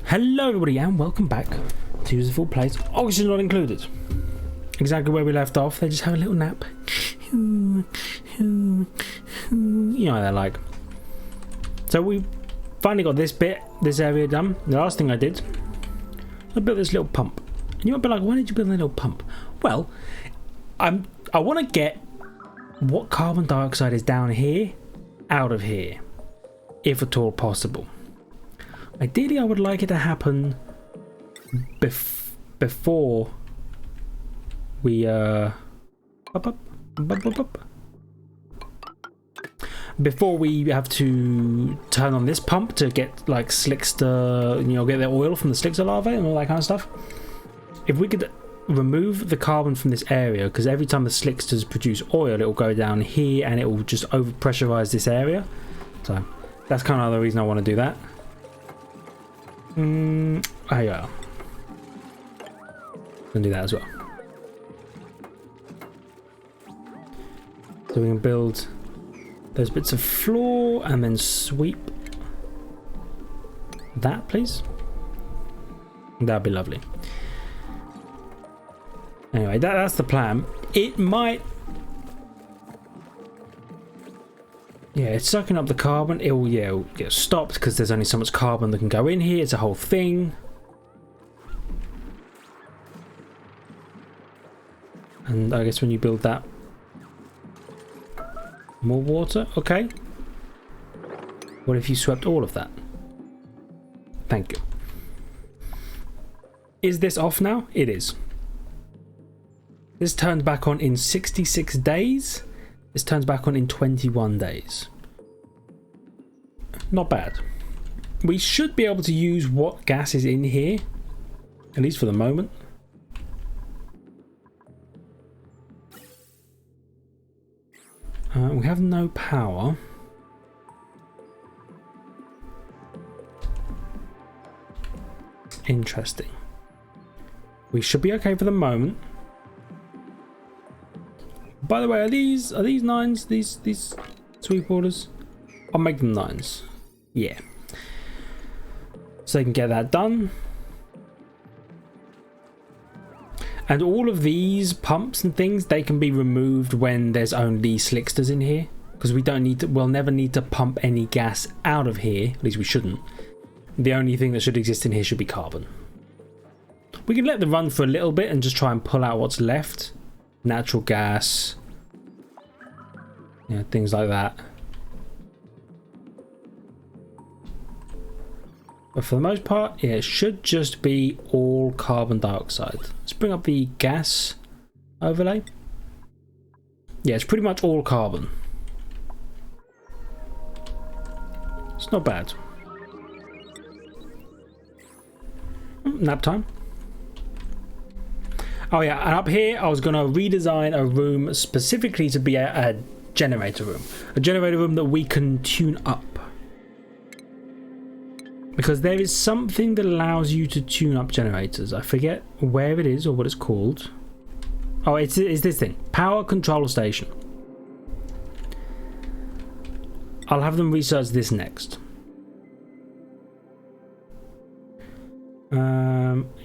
Hello everybody and welcome back to Useful Plays. Oxygen not included. Exactly where we left off. They just have a little nap. You know how they're like. So we finally got this area done. The last thing I did, I built this little pump. And you might be like, why did you build a little pump? Well, I want to get what carbon dioxide is down here out of here, if at all possible. Ideally, I would like it to happen before we before we have to turn on this pump to get like slickster, get the oil from the slickster larvae and all that kind of stuff. If we could remove the carbon from this area, because every time the slicksters produce oil, it will go down here and it will just over pressurize this area. So that's kind of the reason I want to do that. There you are. Gonna do that as well. So we can build those bits of floor and then sweep that, please. That'd be lovely. Anyway, that's the plan. It might... Yeah, it's sucking up the carbon. It'll get stopped because there's only so much carbon that can go in here. It's a whole thing. And I guess when you build that... More water? Okay. What if you swept all of that? Thank you. Is this off now? It is. This turns back on in 66 days. This turns back on in 21 days. Not bad. We should be able to use what gas is in here, at least for the moment. We have no power. Interesting. We should be okay for the moment. By the way, are these nines? These sweep orders? I'll make them nines. Yeah. So they can get that done. And all of these pumps and things, they can be removed when there's only slicksters in here, because we'll never need to pump any gas out of here. At least we shouldn't. The only thing that should exist in here should be carbon. We can let them run for a little bit and just try and pull out what's left. Natural gas, things like that. But for the most part, it should just be all carbon dioxide. Let's bring up the gas overlay. Yeah, it's pretty much all carbon. It's not bad. Nap time. Oh yeah, and up here I was going to redesign a room specifically to be a generator room. A generator room that we can tune up. Because there is something that allows you to tune up generators. I forget where it is or what it's called. Oh, it's this thing. Power control station. I'll have them research this next.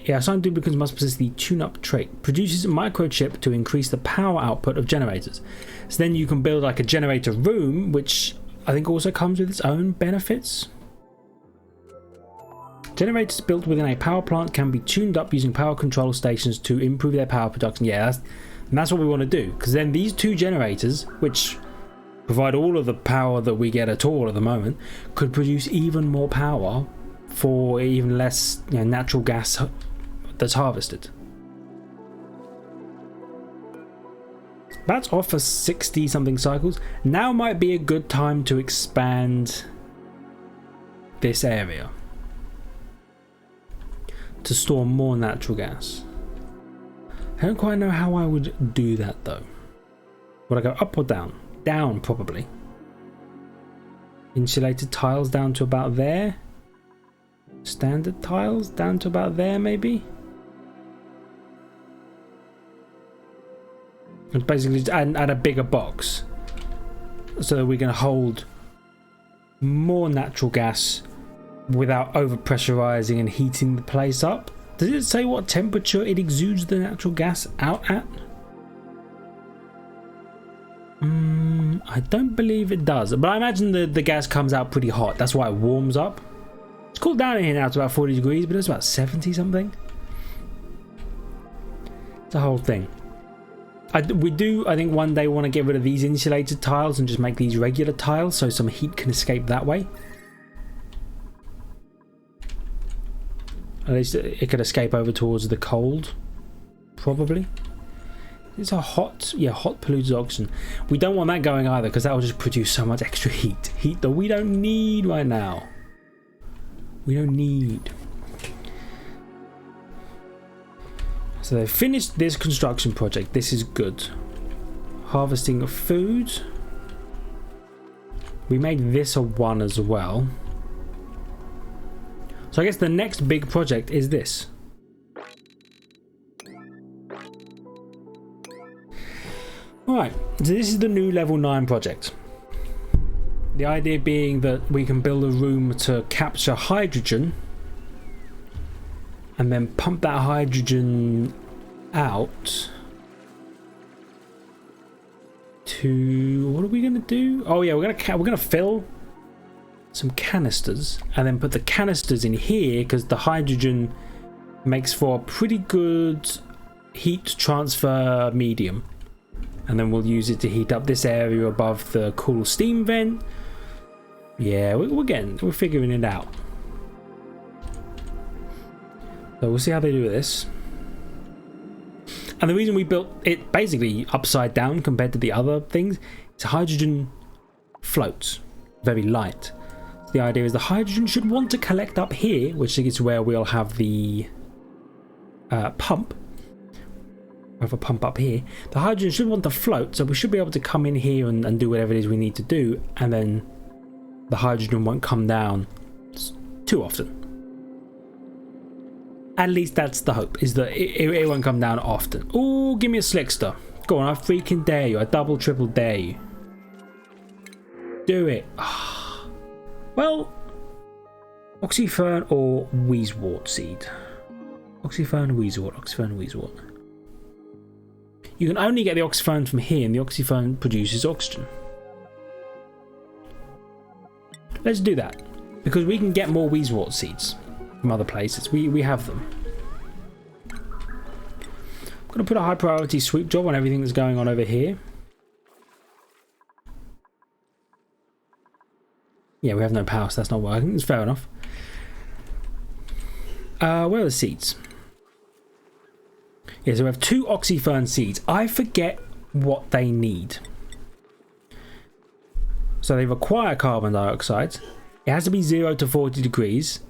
Yeah, assigned duplicates must possess the tune-up trait. Produces a microchip to increase the power output of generators. So then you can build like a generator room, which I think also comes with its own benefits. Generators built within a power plant can be tuned up using power control stations to improve their power production. Yeah, that's what we want to do. Because then these two generators, which provide all of the power that we get at all at the moment, could produce even more power for even less natural gas that's harvested. That's off for 60 something cycles. Now might be a good time to expand this area to store more natural gas. I don't quite know how I would do that though. Would I go up or down? Down probably. Insulated tiles down to about there. Standard tiles down to about there maybe. And basically just add a bigger box so that we can hold more natural gas without over pressurizing and heating the place up. Does it say what temperature it exudes the natural gas out at? I don't believe it does, but I imagine the gas comes out pretty hot. That's why it warms up. It's cooled down in here now to about 40 degrees, but it's about 70 something. It's a whole thing. We do, I think, one day want to get rid of these insulated tiles and just make these regular tiles so some heat can escape that way. At least it could escape over towards the cold, probably. It's a hot, yeah, hot polluted oxygen. We don't want that going either, because that will just produce so much extra heat. Heat that we don't need right now. We don't need. So they've finished this construction project. This is good. Harvesting of food. We made this a 1 as well. So I guess the next big project is this. Alright, so this is the new level 9 project. The idea being that we can build a room to capture hydrogen and then pump that hydrogen out to... What are we going to do? Oh yeah, we're going to fill some canisters and then put the canisters in here, because the hydrogen makes for a pretty good heat transfer medium. And then we'll use it to heat up this area above the cool steam vent. Yeah, we're figuring it out. So we'll see how they do this. And the reason we built it basically upside down compared to the other things is hydrogen floats very light. So the idea is the hydrogen should want to collect up here, which is where we'll have the pump. Have a pump up here. The hydrogen should want to float, so we should be able to come in here and do whatever it is we need to do, and then the hydrogen won't come down too often. At least that's the hope, is that it won't come down often. Oh, give me a slickster. Go on, I freaking dare you. I double, triple dare you. Do it. Well, oxyfern or wheezewort seed. Oxyfern, wheezewort, oxyfern, wheezewort. You can only get the oxyfern from here, and the oxyfern produces oxygen. Let's do that, because we can get more wheezewort seeds from other places. We have them. I'm going to put a high priority sweep job on everything that's going on over here. Yeah, we have no power, so that's not working. It's fair enough. Where are the seeds? Yeah, so we have 2 oxyfern seeds. I forget what they need. So they require carbon dioxide. It has to be 0 to 40 degrees.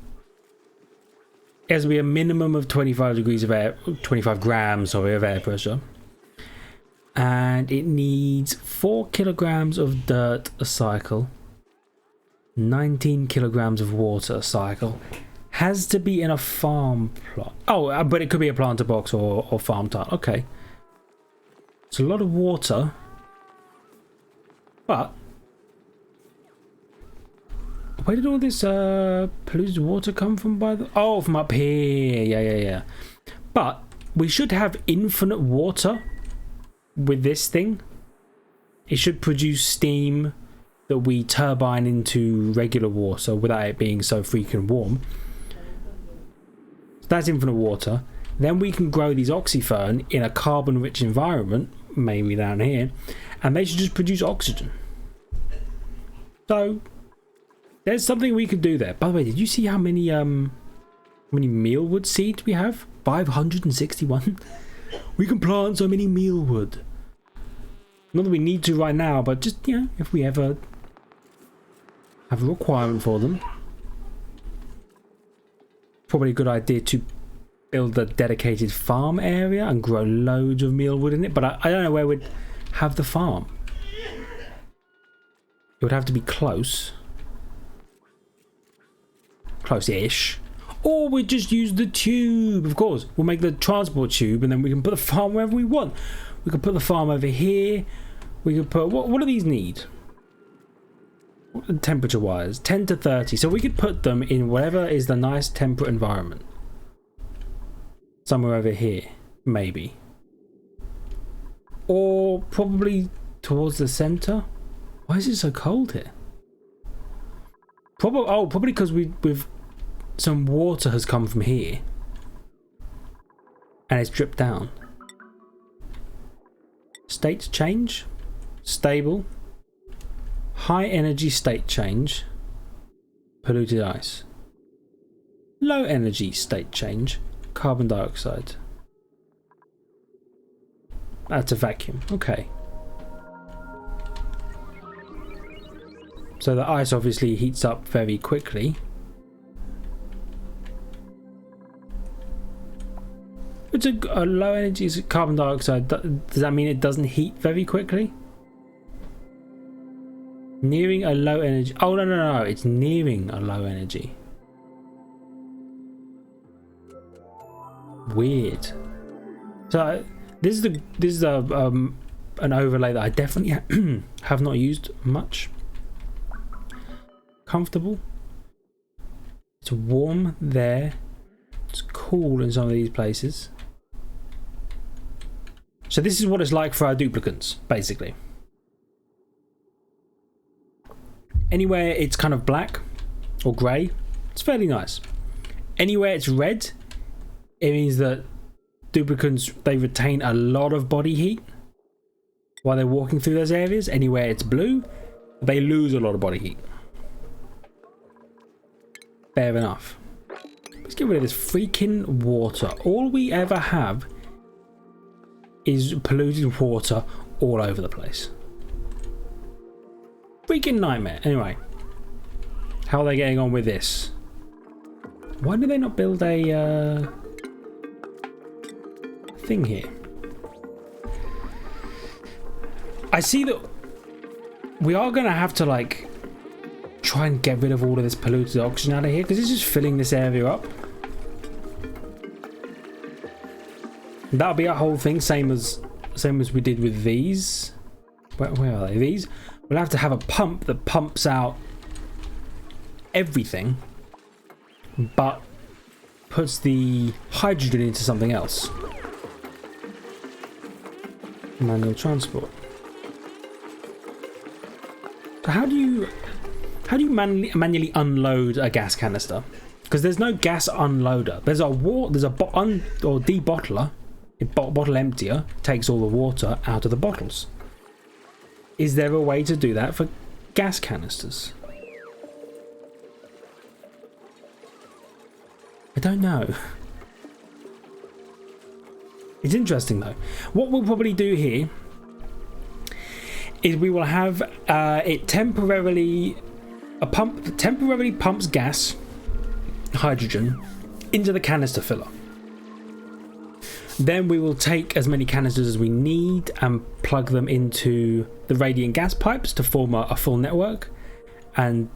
It has to be a minimum of 25 degrees of air, 25 grams of air pressure. And it needs 4 kilograms of dirt a cycle. 19 kilograms of water a cycle. Has to be in a farm plot. Oh, but it could be a planter box or farm tile. Okay. It's a lot of water. But where did all this polluted water come from? Oh, from up here. Yeah. But we should have infinite water with this thing. It should produce steam that we turbine into regular water without it being so freaking warm. So that's infinite water. Then we can grow these oxyfern in a carbon-rich environment, maybe down here, and they should just produce oxygen. So there's something we could do there. By the way, did you see how many mealwood seeds we have? 561. We can plant so many mealwood. Not that we need to right now, but just, you know, if we ever have a requirement for them. Probably a good idea to build a dedicated farm area and grow loads of mealwood in it, but I don't know where we'd have the farm. It would have to be close. Close-ish. Or we'd just use the tube, of course. We'll make the transport tube and then we can put the farm wherever we want. We could put the farm over here. We could put... What do these need? temperature wise? 10 to 30. So we could put them in whatever is the nice temperate environment. Somewhere over here, maybe. Or probably towards the center. Why is it so cold here? Probably because we've some water has come from here and it's dripped down. State change, stable, high energy state change, polluted ice. Low energy state change, carbon dioxide. That's a vacuum. Okay. So the ice obviously heats up very quickly. It's a low energy carbon dioxide. Does that mean it doesn't heat very quickly? Nearing a low energy. Oh, no. It's nearing a low energy. Weird. So this is an overlay that I definitely have not used much. Comfortable. It's warm there. It's cool in some of these places. So this is what it's like for our duplicants, basically. Anywhere it's kind of black or grey, it's fairly nice. Anywhere it's red, it means that duplicants, they retain a lot of body heat while they're walking through those areas. Anywhere it's blue, they lose a lot of body heat. Fair enough. Let's get rid of this freaking water. All we ever have is polluted water all over the place. Freaking nightmare. Anyway, how are they getting on with this? Why do they not build a thing here? I see that we are going to have to like try and get rid of all of this polluted oxygen out of here because it's just filling this area up. That'll be our whole thing, same as we did with these. Where are they? These. We'll have to have a pump that pumps out everything, but puts the hydrogen into something else. Manual transport. So how do you manually unload a gas canister? Because there's no gas unloader. There's a debottler. A bottle emptier takes all the water out of the bottles. Is there a way to do that for gas canisters? I don't know. It's interesting though. What we'll probably do here is we will have a pump that temporarily pumps gas, hydrogen, into the canister filler. Then we will take as many canisters as we need and plug them into the radiant gas pipes to form a full network, and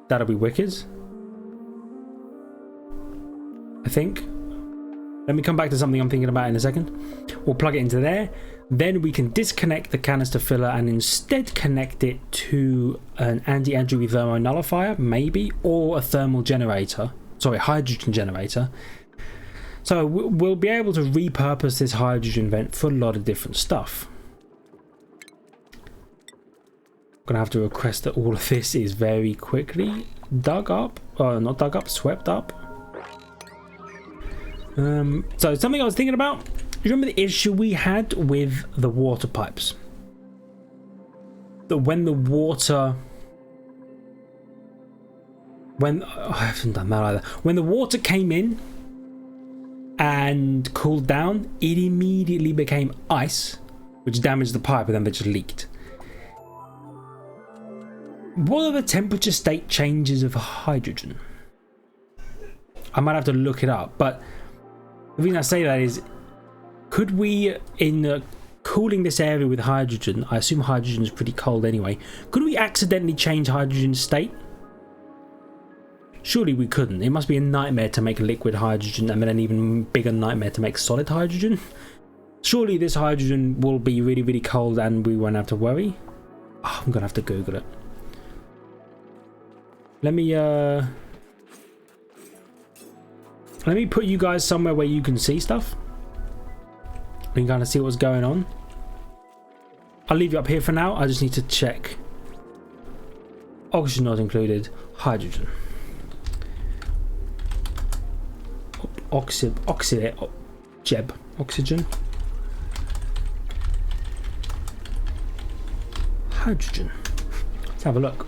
that'll be wicked, I think. Let me come back to something I'm thinking about in a second. We'll plug it into there. Then we can disconnect the canister filler and instead connect it to an anti-entropy thermo nullifier, maybe, or a thermal generator. Sorry, hydrogen generator. So we'll be able to repurpose this hydrogen vent for a lot of different stuff. I'm going to have to request that all of this is very quickly dug up. Not dug up, swept up. So something I was thinking about. You remember the issue we had with the water pipes? That when the water... I haven't done that either. When the water came in and cooled down, it immediately became ice, which damaged the pipe and then they just leaked. What are the temperature state changes of hydrogen? I might have to look it up, but the reason I say that is, could we, in cooling this area with hydrogen, I assume hydrogen is pretty cold anyway, could we accidentally change hydrogen's state? Surely we couldn't. It must be a nightmare to make liquid hydrogen and then an even bigger nightmare to make solid hydrogen. Surely this hydrogen will be really, really cold and we won't have to worry. Oh, I'm going to have to Google it. Let me put you guys somewhere where you can see stuff. We can kind of see what's going on. I'll leave you up here for now. I just need to check. Oxygen not included. Hydrogen. Oxygen. Hydrogen. Let's have a look.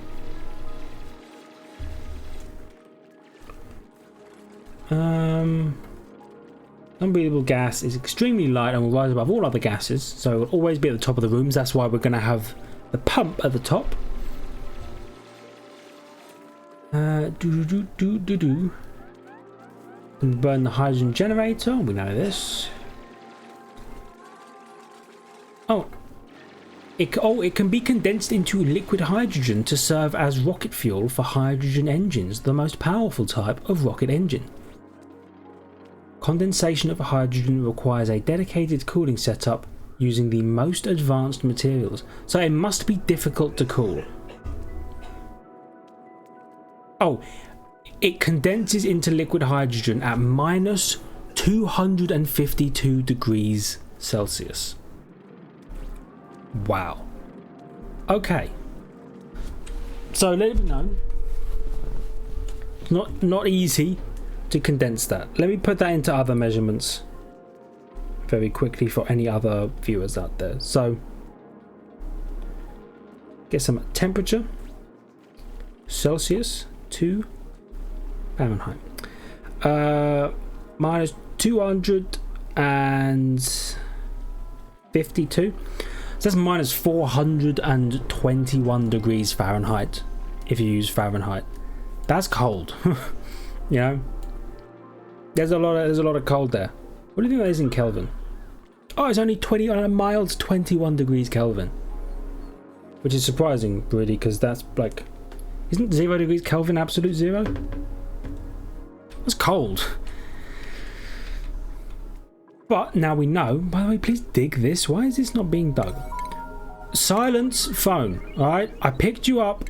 Unbreathable gas is extremely light and will rise above all other gases, so it will always be at the top of the rooms. That's why we're going to have the pump at the top. And burn the hydrogen generator. We know this. It can be condensed into liquid hydrogen to serve as rocket fuel for hydrogen engines, the most powerful type of rocket engine. Condensation of hydrogen requires a dedicated cooling setup using the most advanced materials, so it must be difficult to cool. Oh, it condenses into liquid hydrogen at minus 252 degrees Celsius. Wow. Okay. So let me know. Not easy to condense that. Let me put that into other measurements very quickly for any other viewers out there. So get some temperature. Celsius to Fahrenheit. Minus 252. So that's minus 421 degrees Fahrenheit if you use Fahrenheit. That's cold. You know? There's a lot of cold there. What do you think that is in Kelvin? Oh, it's only 21 degrees Kelvin. Which is surprising, really, because that's like... Isn't 0 degrees Kelvin absolute zero? That's cold. But now we know. By the way, please dig this. Why is this not being dug? Silence phone. Alright, I picked you up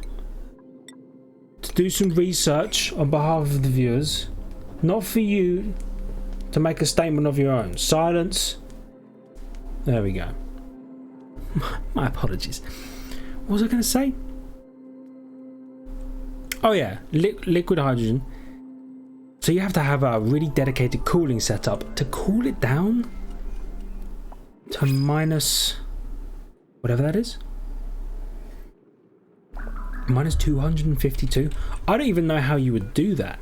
to do some research on behalf of the viewers. Not for you to make a statement of your own. Silence. There we go. My apologies. What was I going to say? Oh yeah, liquid hydrogen. So you have to have a really dedicated cooling setup to cool it down to minus whatever that is. Minus 252. I don't even know how you would do that.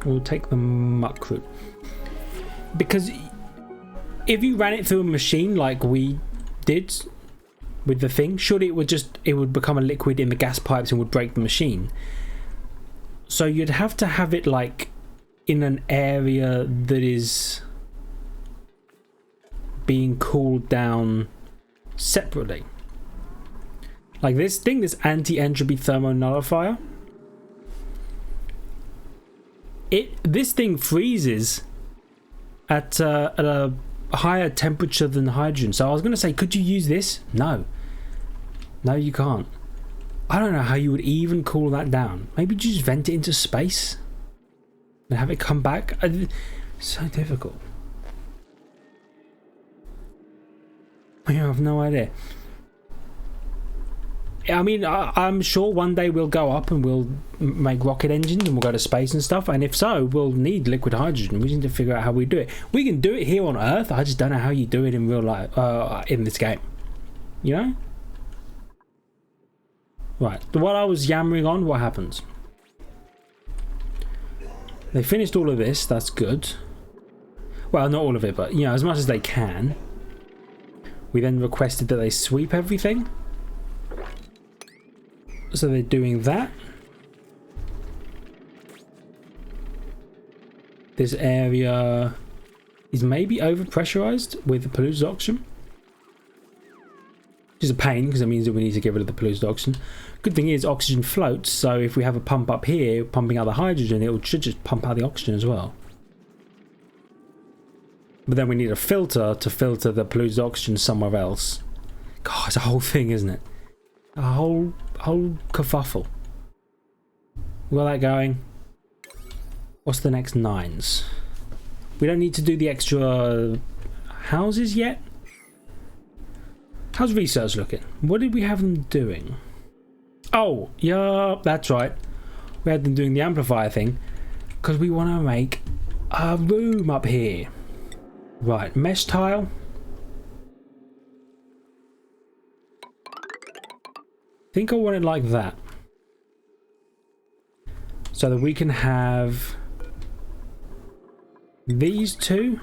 We'll take the muck route. Because if you ran it through a machine like we did with the thing, surely it would become a liquid in the gas pipes and would break the machine. So you'd have to have it like in an area that is being cooled down separately. Like this thing, this anti-entropy thermonullifier. This thing freezes at a higher temperature than hydrogen. So I was going to say, could you use this? No. No, you can't. I don't know how you would even cool that down. Maybe just vent it into space and have it come back. It's so difficult. I have no idea. I mean, I'm sure one day we'll go up and we'll make rocket engines and we'll go to space and stuff. And if so, we'll need liquid hydrogen. We need to figure out how we do it. We can do it here on Earth. I just don't know how you do it in real life, in this game. You know? Right. While I was yammering on, what happens? They finished all of this. That's good. Well, not all of it, but, you know, as much as they can. We then requested that they sweep everything. So they're doing that. This area is maybe overpressurized with the polluted oxygen. Which is a pain because it means that we need to get rid of the polluted oxygen. Good thing is oxygen floats, so if we have a pump up here pumping out the hydrogen, it should just pump out the oxygen as well. But then we need a filter to filter the polluted oxygen somewhere else. God, it's a whole thing, isn't it? A whole kerfuffle. We got that going. What's the next 9s? We don't need to do the extra houses yet. How's research looking? What did we have them doing? Oh, yeah, that's right. We had them doing the amplifier thing because we want to make a room up here. Right, mesh tile. I think I want it like that. So that we can have these two.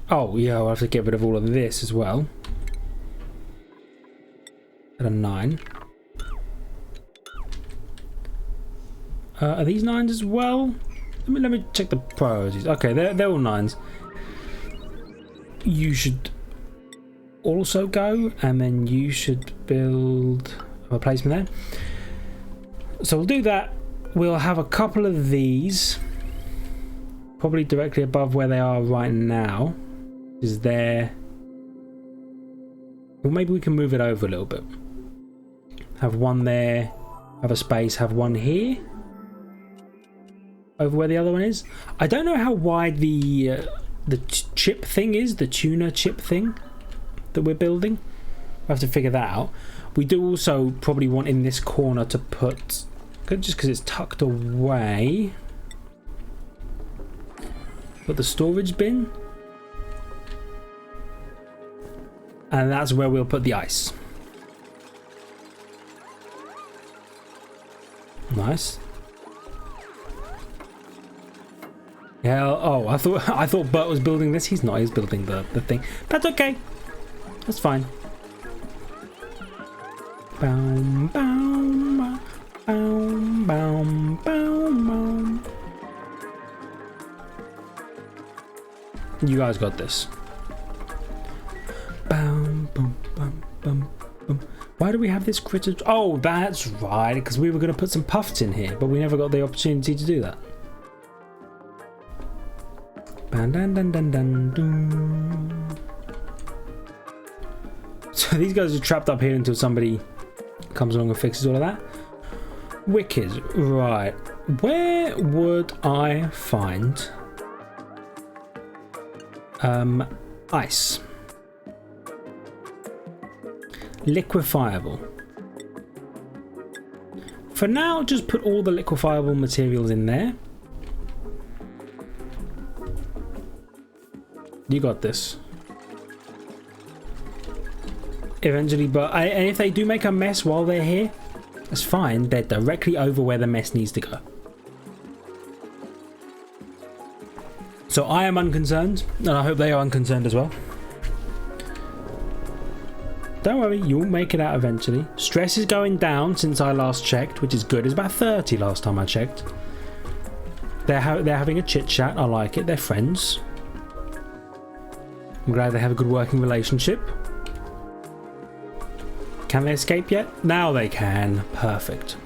Oh, yeah, I'll have to get rid of all of this as well. At a 9. Are these 9s as well? Let me check the priorities. Okay, they're all 9s. You should also go, and then you should build a replacement there. So we'll do that. We'll have a couple of these, probably directly above where they are right now. Is there? Well, maybe we can move it over a little bit. Have one there. Have a space. Have one here. Over where the other one is. I don't know how wide the chip thing is. The tuner chip thing that we're building. We'll have to figure that out. We do also probably want in this corner to put, just because it's tucked away, put the storage bin. And that's where we'll put the ice. Nice. Yeah. Oh, I thought Bert was building this. He's not. He's building the thing. That's okay. That's fine. Boom, boom, boom, boom, boom. You guys got this. Boom, boom, boom, boom, boom. Why do we have this critter? Oh, that's right, because we were going to put some puffs in here, but we never got the opportunity to do that. Dun, dun, dun, dun, dun, dun. So these guys are trapped up here until somebody comes along and fixes all of that. Wicked. Right. Where would I find ice? Liquefiable. For now, just put all the liquefiable materials in there. You got this. Eventually, and if they do make a mess while they're here, that's fine. They're directly over where the mess needs to go. So I am unconcerned, and I hope they are unconcerned as well. Don't worry, you'll make it out eventually. Stress is going down since I last checked, which is good. It's about 30 last time I checked. They're having a chit chat. I like it. They're friends. I'm glad they have a good working relationship. Can they escape yet? Now they can. Perfect.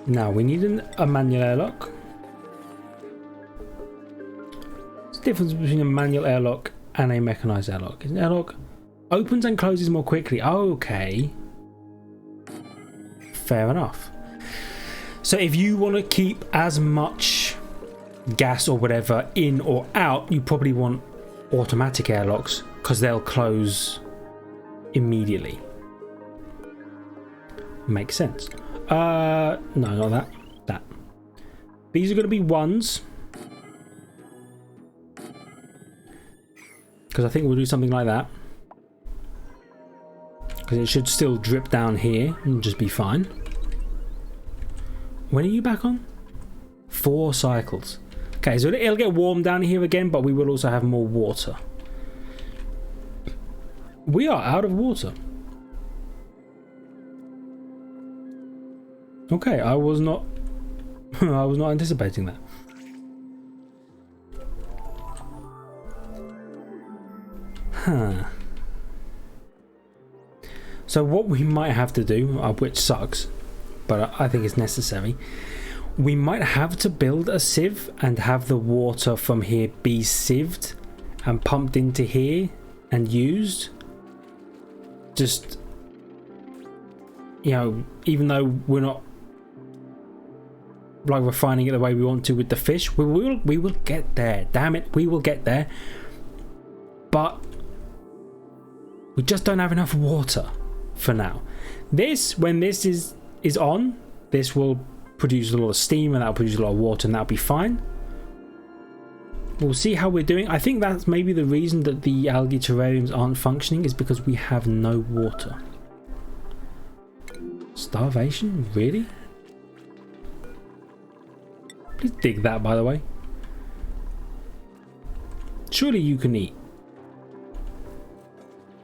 Now we need a manual airlock. What's the difference between a manual airlock and a mechanized airlock? An airlock opens and closes more quickly. Okay. Fair enough. So if you want to keep as much gas or whatever in or out, you probably want automatic airlocks because they'll close immediately. Makes sense. No, not that. That. These are going to be 1s. Because I think we'll do something like that. Because it should still drip down here and just be fine. When are you back on? 4 cycles. Okay, so it'll get warm down here again, but we will also have more water. We are out of water. Okay, I was not anticipating that. Huh. So what we might have to do, which sucks, but I think it's necessary, we might have to build a sieve and have the water from here be sieved and pumped into here and used. just, you know, even though we're not like refining it the way we want to with the fish, we will get there. Damn it, we will get there. But we just don't have enough water for now. This, when this is on, this will produce a lot of steam and that'll produce a lot of water, and that'll be fine. We'll see how we're doing. I think that's maybe the reason that the algae terrariums aren't functioning, is because we have no water. Starvation? Really? Please dig that, by the way. Surely you can eat.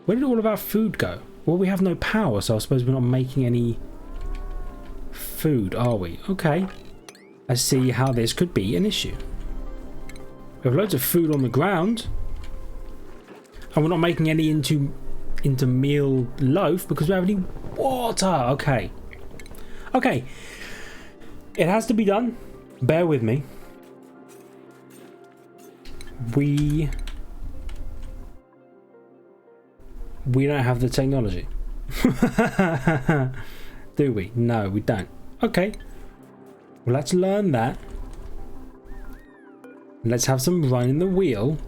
Where did all of our food go? Well, we have no power, so I suppose we're not making any food, are we? Okay. I see how this could be an issue. We have loads of food on the ground, and we're not making any into meal loaf because we have any water. Okay. Okay. It has to be done. Bear with me. We don't have the technology. Do we? No, we don't. Okay. Well, let's learn that. Let's have some run in the wheel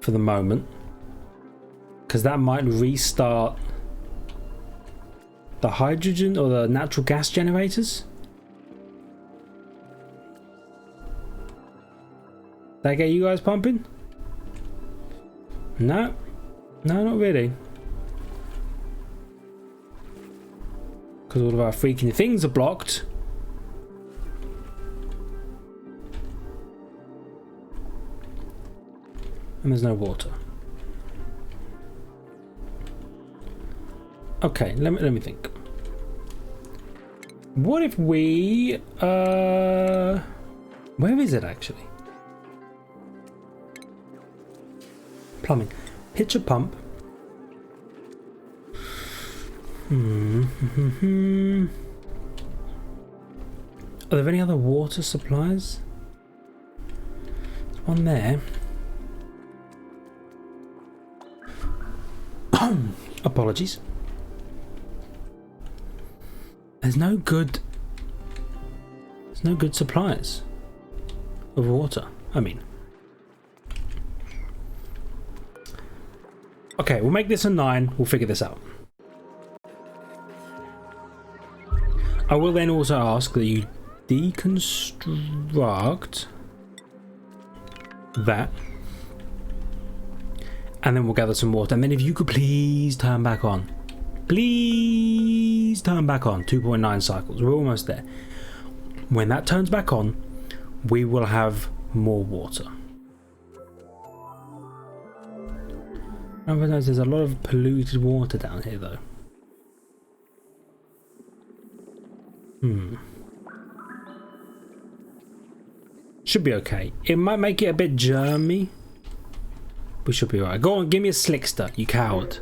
for the moment, because that might restart the hydrogen or the natural gas generators. That get you guys pumping? No, no, not really. Because all of our freaking things are blocked. And there's no water. Okay, let me think. What if we where is it actually? Plumbing. Pitcher pump. Are there any other water supplies? There's one there. Apologies. There's no good supplies of water. I mean, okay, we'll make this a 9. We'll figure this out. I will then also ask that you deconstruct that, and then we'll gather some water. And then if you could please turn back on. Please turn back on. 2.9 cycles. We're almost there. When that turns back on, we will have more water. Remember, there's a lot of polluted water down here, though. Should be okay. It might make it a bit germy. We should be alright. Go on, give me a slickster, you coward.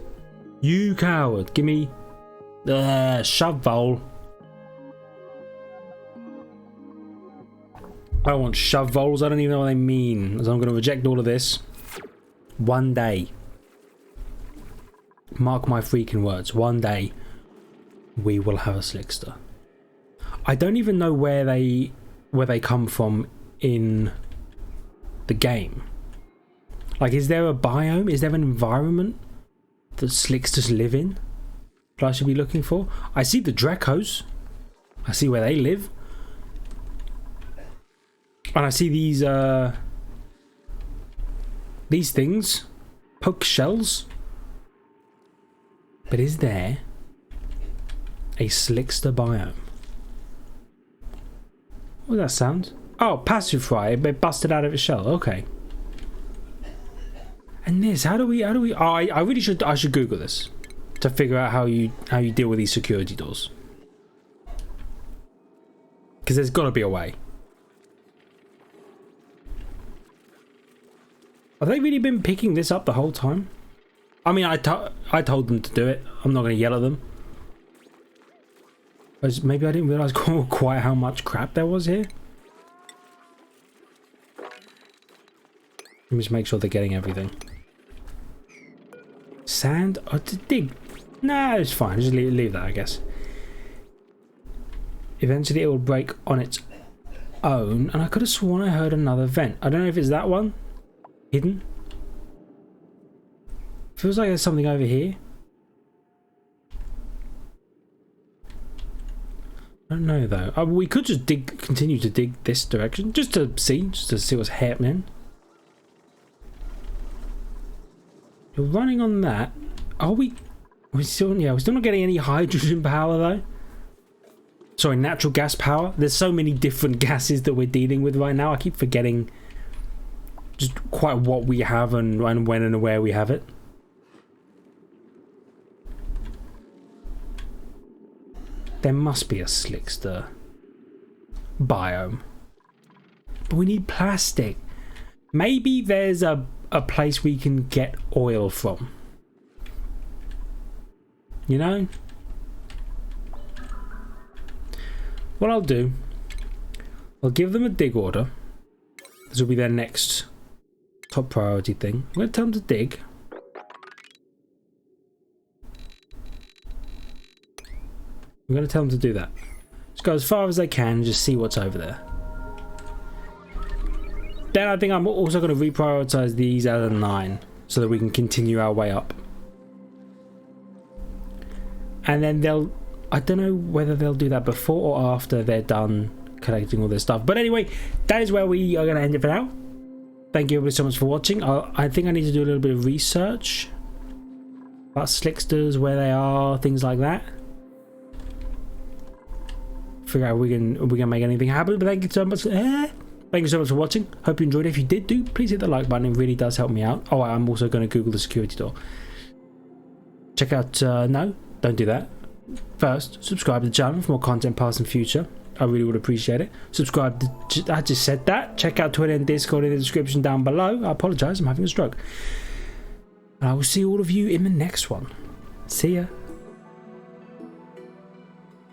You coward. Give me shovel. I want shovels. I don't even know what they mean. So I'm going to reject all of this. One day. Mark my freaking words. One day we will have a slickster. I don't even know where they come from in the game. Like, is there a biome? Is there an environment that slicksters live in that I should be looking for? I see the Drecos. I see where they live. And I see these things. Poke shells. But is there a slickster biome? What does that sound? Oh, passive fry. It busted out of its shell. Okay. And this, how do we? Oh, I really should. I should Google this to figure out how you deal with these security doors. Because there's got to be a way. Have they really been picking this up the whole time? I mean, I told them to do it. I'm not going to yell at them. Maybe I didn't realise quite how much crap there was here. Let me just make sure they're getting everything. sand? Oh, to dig. Nah, it's fine. Just leave that, I guess. Eventually it will break on its own. And I could have sworn I heard another vent. I don't know if it's that one. Hidden. Feels like there's something over here. I don't know though. We could just continue to dig this direction, just to see what's happening. You're running on that. Are we? We're still not getting any hydrogen power though. Sorry, natural gas power. There's so many different gases that we're dealing with right now. I keep forgetting just quite what we have and when and where we have it. There must be a slickster biome. But we need plastic. Maybe there's a place we can get oil from. You know? What I'll do, I'll give them a dig order. This will be their next top priority thing. I'm going to tell them to dig. I'm going to tell them to do that. Just go as far as they can and just see what's over there. Then I think I'm also going to reprioritize these out of 9 so that we can continue our way up. And then they'll... I don't know whether they'll do that before or after they're done collecting all this stuff. But anyway, that is where we are going to end it for now. Thank you everybody so much for watching. I think I need to do a little bit of research about slicksters, where they are, things like that. Figure out if we can make anything happen. But thank you so much. Thank you so much for watching. Hope you enjoyed it. If you did, please hit the like button. It really does help me out. Oh, I'm also going to Google the security door. Check out... no, don't do that. First, subscribe to the channel for more content past and future. I really would appreciate it. Subscribe to... I just said that. Check out Twitter and Discord in the description down below. I apologise, I'm having a stroke. And I will see all of you in the next one. See ya.